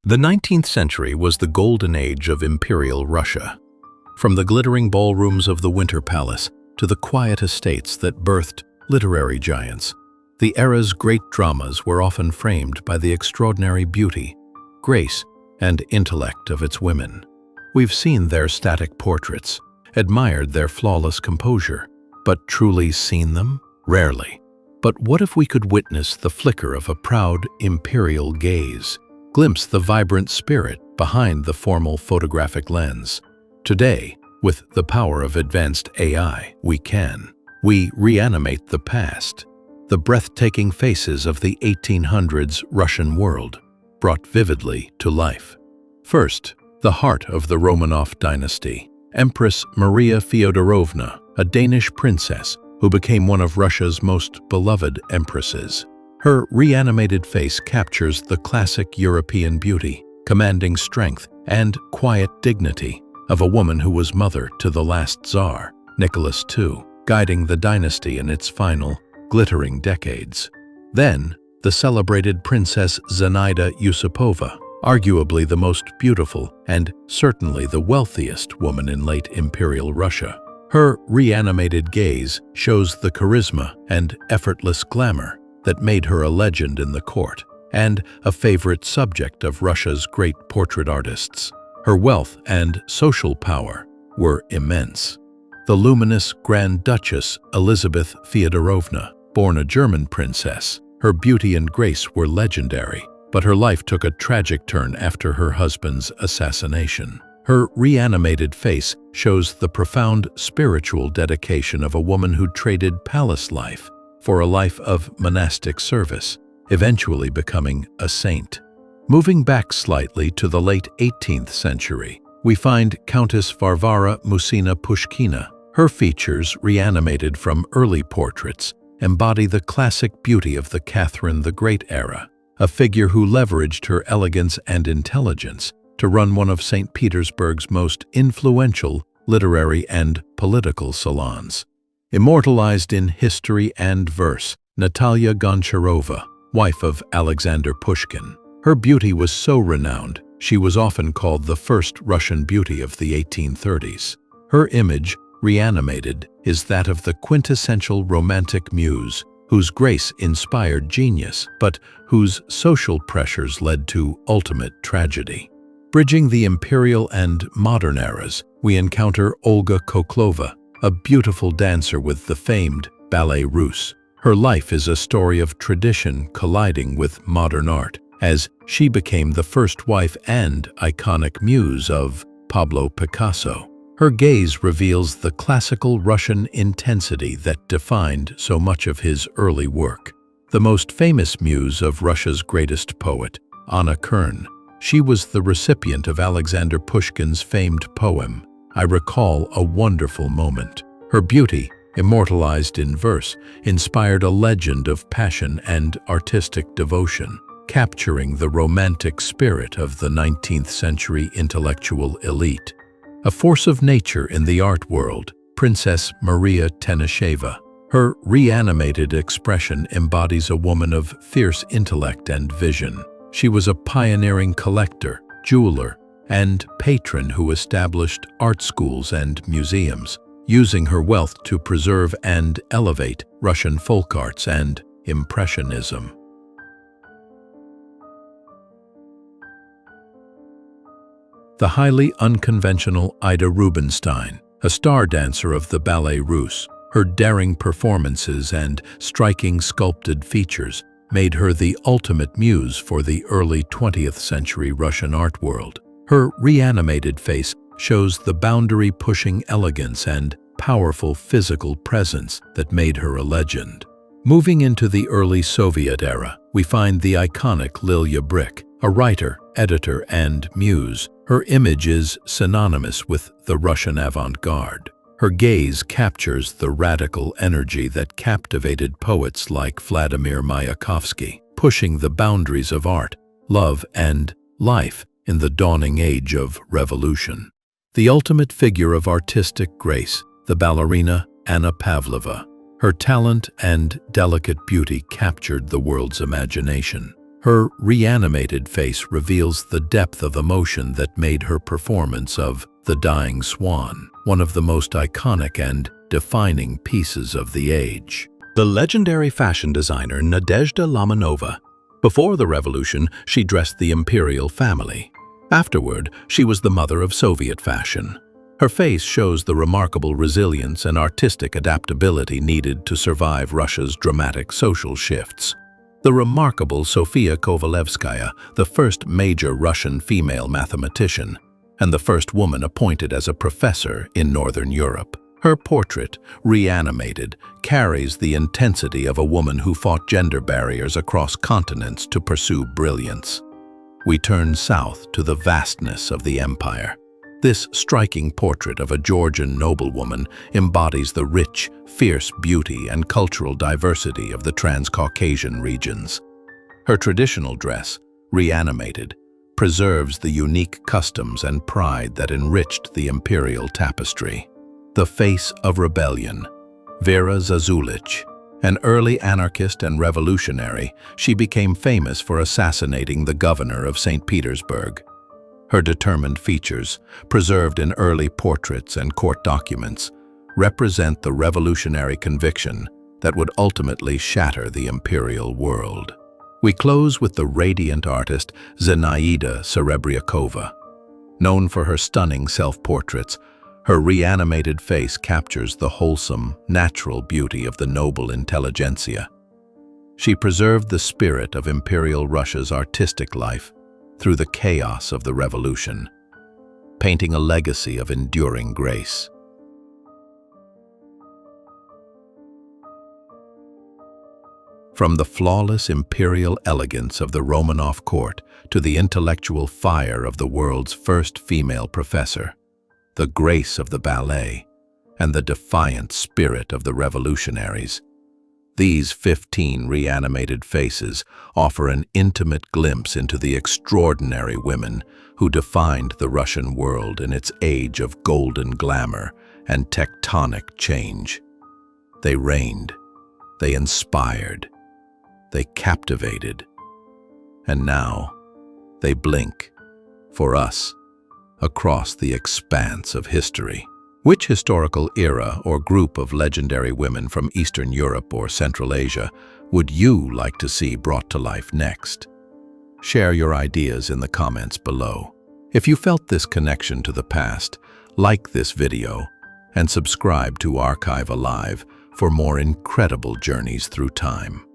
The 19th century was the golden age of Imperial Russia. From the glittering ballrooms of the Winter Palace to the quiet estates that birthed literary giants, the era's great dramas were often framed by the extraordinary beauty, grace, and intellect of its women. We've seen their static portraits, admired their flawless composure, but truly seen them? Rarely. But what if we could witness the flicker of a proud imperial gaze, glimpse the vibrant spirit behind the formal photographic lens? Today, with the power of advanced AI, we reanimate the past, the breathtaking faces of the 1800s Russian world, brought vividly to life. First, the heart of the Romanov dynasty, Empress Maria Feodorovna, a Danish princess who became one of Russia's most beloved empresses. Her reanimated face captures the classic European beauty, commanding strength and quiet dignity of a woman who was mother to the last Tsar, Nicholas II, guiding the dynasty in its final, glittering decades. Then, the celebrated Princess Zinaida Yusupova, arguably the most beautiful and certainly the wealthiest woman in late Imperial Russia. Her reanimated gaze shows the charisma and effortless glamour that made her a legend in the court and a favorite subject of Russia's great portrait artists. Her wealth and social power were immense. The luminous Grand Duchess Elizabeth Feodorovna, born a German princess, her beauty and grace were legendary, but her life took a tragic turn after her husband's assassination. Her reanimated face shows the profound spiritual dedication of a woman who traded palace life for a life of monastic service, eventually becoming a saint. Moving back slightly to the late 18th century, we find Countess Varvara Musina Pushkina. Her features, reanimated from early portraits, embody the classic beauty of the Catherine the Great era, a figure who leveraged her elegance and intelligence to run one of St. Petersburg's most influential literary and political salons. Immortalized in history and verse, Natalia Goncharova, wife of Alexander Pushkin. Her beauty was so renowned, she was often called the first Russian beauty of the 1830s. Her image, reanimated, is that of the quintessential romantic muse, whose grace inspired genius, but whose social pressures led to ultimate tragedy. Bridging the imperial and modern eras, we encounter Olga Koklova, a beautiful dancer with the famed ballet russe. Her life is a story of tradition colliding with modern art, as she became the first wife and iconic muse of Pablo Picasso. Her gaze reveals the classical Russian intensity that defined so much of his early work. The most famous muse of Russia's greatest poet, Anna Kern, she was the recipient of Alexander Pushkin's famed poem, I Recall a Wonderful Moment. Her beauty, immortalized in verse, inspired a legend of passion and artistic devotion, capturing the romantic spirit of the 19th century intellectual elite. A force of nature in the art world, Princess Maria Tenesheva. Her reanimated expression embodies a woman of fierce intellect and vision. She was a pioneering collector, jeweler, and patron who established art schools and museums, using her wealth to preserve and elevate Russian folk arts and Impressionism. The highly unconventional Ida Rubinstein, a star dancer of the ballet russe, her daring performances and striking sculpted features made her the ultimate muse for the early 20th century Russian art world. Her reanimated face shows the boundary-pushing elegance and powerful physical presence that made her a legend. Moving into the early Soviet era, we find the iconic Lilia Brick, a writer, editor, and muse. Her image is synonymous with the Russian avant-garde. Her gaze captures the radical energy that captivated poets like Vladimir Mayakovsky, pushing the boundaries of art, love, and life in the dawning age of revolution. The ultimate figure of artistic grace, the ballerina Anna Pavlova. Her talent and delicate beauty captured the world's imagination. Her reanimated face reveals the depth of emotion that made her performance of The Dying Swan one of the most iconic and defining pieces of the age. The legendary fashion designer Nadezhda Lamanova. Before the revolution, she dressed the Imperial family. Afterward, she was the mother of Soviet fashion. Her face shows the remarkable resilience and artistic adaptability needed to survive Russia's dramatic social shifts. The remarkable Sofia Kovalevskaya, the first major Russian female mathematician, and the first woman appointed as a professor in Northern Europe. Her portrait, reanimated, carries the intensity of a woman who fought gender barriers across continents to pursue brilliance. We turn south to the vastness of the empire. This striking portrait of a Georgian noblewoman embodies the rich, fierce beauty and cultural diversity of the Transcaucasian regions. Her traditional dress, reanimated, preserves the unique customs and pride that enriched the imperial tapestry. The face of rebellion. Vera Zazulich. An early anarchist and revolutionary, she became famous for assassinating the governor of St. Petersburg. Her determined features, preserved in early portraits and court documents, represent the revolutionary conviction that would ultimately shatter the imperial world. We close with the radiant artist Zenaida Serebriakova. Known for her stunning self-portraits, her reanimated face captures the wholesome, natural beauty of the noble intelligentsia. She preserved the spirit of Imperial Russia's artistic life through the chaos of the revolution, painting a legacy of enduring grace. From the flawless imperial elegance of the Romanov court to the intellectual fire of the world's first female professor, the grace of the ballet, and the defiant spirit of the revolutionaries, these 15 reanimated faces offer an intimate glimpse into the extraordinary women who defined the Russian world in its age of golden glamour and tectonic change. They reigned, they inspired, they captivated, and now they blink, for us, across the expanse of history. Which historical era or group of legendary women from Eastern Europe or Central Asia would you like to see brought to life next? Share your ideas in the comments below. If you felt this connection to the past, like this video and subscribe to Archive Alive for more incredible journeys through time.